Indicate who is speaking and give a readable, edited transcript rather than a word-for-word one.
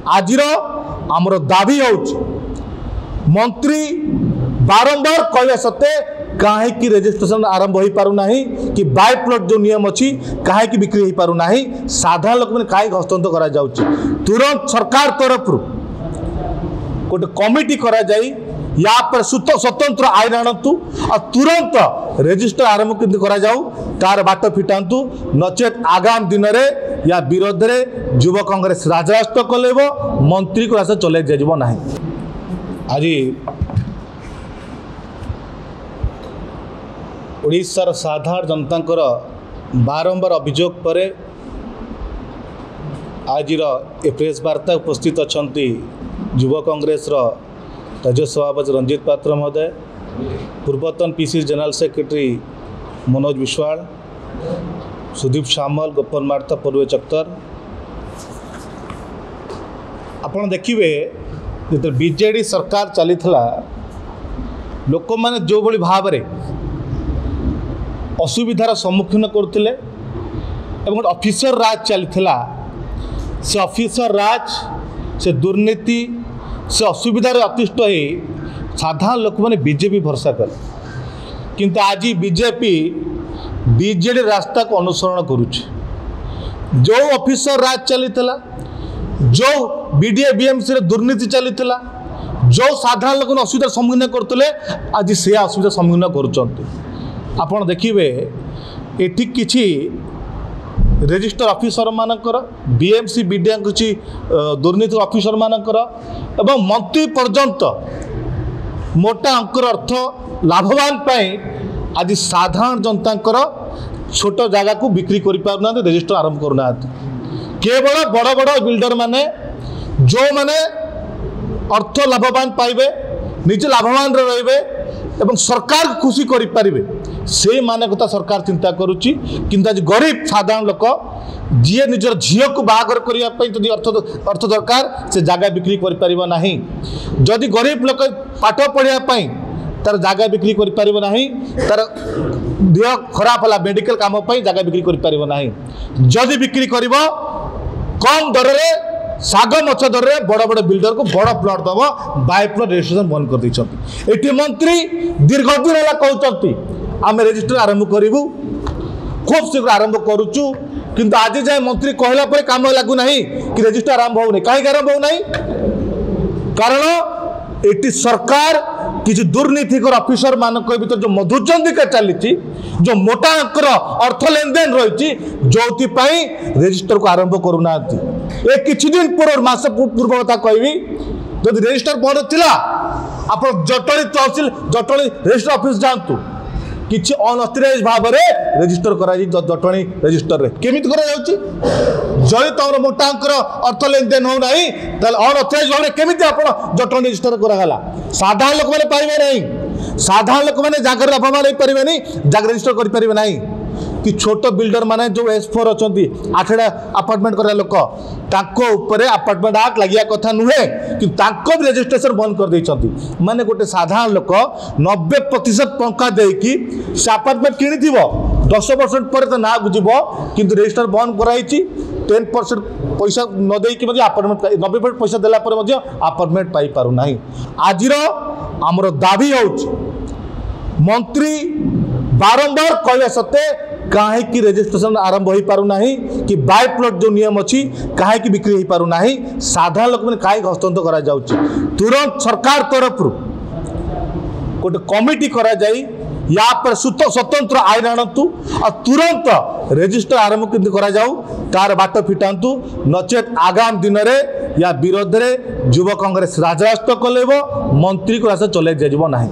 Speaker 1: आजिर आमर दाबी मंत्री बारंबार कहवा सत्ते कहीं रेजिस्ट्रेशन आरंभ हो पारना कि बाय प्लॉट जो नियम अच्छी कहीं बिक्री हो पारना साधारण लोक मैंने कहीं हस्तांतर करा जाउछि तुरंत सरकार तरफ गोटे कमिटी करा जाई या पर स्वतंत्र आईन आणतु और तुरंत रेजिस्टर आरंभ केमती करा जाऊ तार बाट फिटातु नचेत आगाम दिन में या विरोध में युवा कांग्रेस राजरास्ता कलेब मंत्री को रास्ता चले जाइब ना। आज ओडिशार साधारण जनता बारंबार अभियोग पर आज प्रेस वार्ता उपस्थित अच्छा युवा कांग्रेस राज्य सभापति रंजीत पात्र महोदय, पूर्वतन PCC general secretary Manoj Biswal, Sudeep Samal, Gopan Marta, पूर्व चक्तर। आपण देखिए जो बीजेडी सरकार चली लोक मैंने जो भली भाव में असुविधार सम्मुखीन करते ऑफिसर राज चली से ऑफिसर राज से दुर्नीति से असुविधार अतिष्ठ हो साधारण लोक मैंने बीजेपी भरसा कले किंतु आज बीजेपी बीजेडी रास्ता को अनुसरण करुचे जो ऑफिसर राज चली जो बीडीए बीएमसी रे दुर्नीति चली जो साधारण लोक असुविधार सम्मुखीन करते आज से असुविधा सम्मुखीन कर देखिए ये किसी रेजिस्टर ऑफिसर मानकर बीएमसी बीडीए किसी दुर्नीति ऑफिसर मानकर एवं मंत्री पर्यंत मोटा अंकर अर्थ लाभवान पाई आज साधारण जनता छोट जगह को बिक्री कर पारना रेजिस्टर आरंभ करना केवल बड़ बड़ बिल्डर माने जो माने अर्थ लाभवान पाइबे निजे लाभवान रे एवं सरकार को खुशी करें से माने कथा सरकार चिंता करुच्ची किंतु आज गरीब साधारण लोक जी निजर झील को बाहागर करने अर्थ दरकार से जगह बिक्री करना जदि गरीब लोक पाठ पढ़ाई तार जगह बिक्री करना तार देह खराब है मेडिकल काम जगह बिक्री करना जदि बिक्री कर कम दर में साग मछ दर में बड़ बड़ बिल्डर को बड़ प्लॉट दब बाय प्लॉट रजिस्ट्रेशन बंद कर देती मंत्री दीर्घ दिन है कहते आम रेजिस्टर आरंभ करूँ खूब शीघ्र आरंभ करुचु किंतु आज जाए मंत्री कहला पर काम लगुना कि रेजिस्टर आरंभ होना कहीं आरंभ होना कारण ये सरकार किसी दुर्नीतिकर ऑफिसर मान भर जो मधुचंदिका चली जो मोटा अंकर अर्थ लेन देन रही जो रेजिस्टर को आरंभ करूना ए किछि दिन पूर्व मास पूर्व कथा कहबी जब रेजिस्टर बंद थिला आप जटणी तहसील जटणी रेजिस्टर ऑफिस जातु किछि अनऑथराइज भाव में रेजिस्टर करा जटणी रेजिस्टर रे केमिति करा जाउची जय तमर मोटा अंकर अर्थ लेन देन हो नाही ताल अनऑथराइज भाव में केमिति आपण जटणी रेजिस्टर करा गला साधारण लोक माने पाइबे नहीं साधारण लोक माने जागर लाभवान होई परिबे नहीं जागर रेजिस्टर करि परिबे नहीं कि छोट बिल्डर माने जो S4 अच्छी 8टा अपार्टमेंट करा लोक ताको ऊपर अपार्टमेंट एक्ट लगिया कथा नुहे कि ताको रजिस्ट्रेशन बंद कर देइछंती माने गोटे साधारण लोक 90% टंका देकी से अपार्टमेंट किनी 10% पर तो ना बुझिबो किंतु रजिस्टर बंद कराइछि 10% पैसा न देकी अपार्टमेंट 90% पैसा देला पर अपार्टमेंट पाई पारु नाही। आजिर आमर दाबी मंत्री बारंबार कहवा सत्ते कहीं रेजिस्ट्रेशन आरंभ हो पारना कि बाय प्लॉट जो नियम अच्छी कहीं बिक्री हो पारना साधारण लोक मैंने कहीं हस्तांतर करा जाउछि तुरंत सरकार तरफ गोटे कमिटी करा जाई या पर स्वतंत्र आईन आणतु और तुरंत रेजिस्टर आरंभ केमती करा जाऊ तार बाट फिटातु नचेत आगाम दिन में या विरोध में युवा कांग्रेस राजरास्ता कलेब मंत्री को रास्ता चले जाइब ना।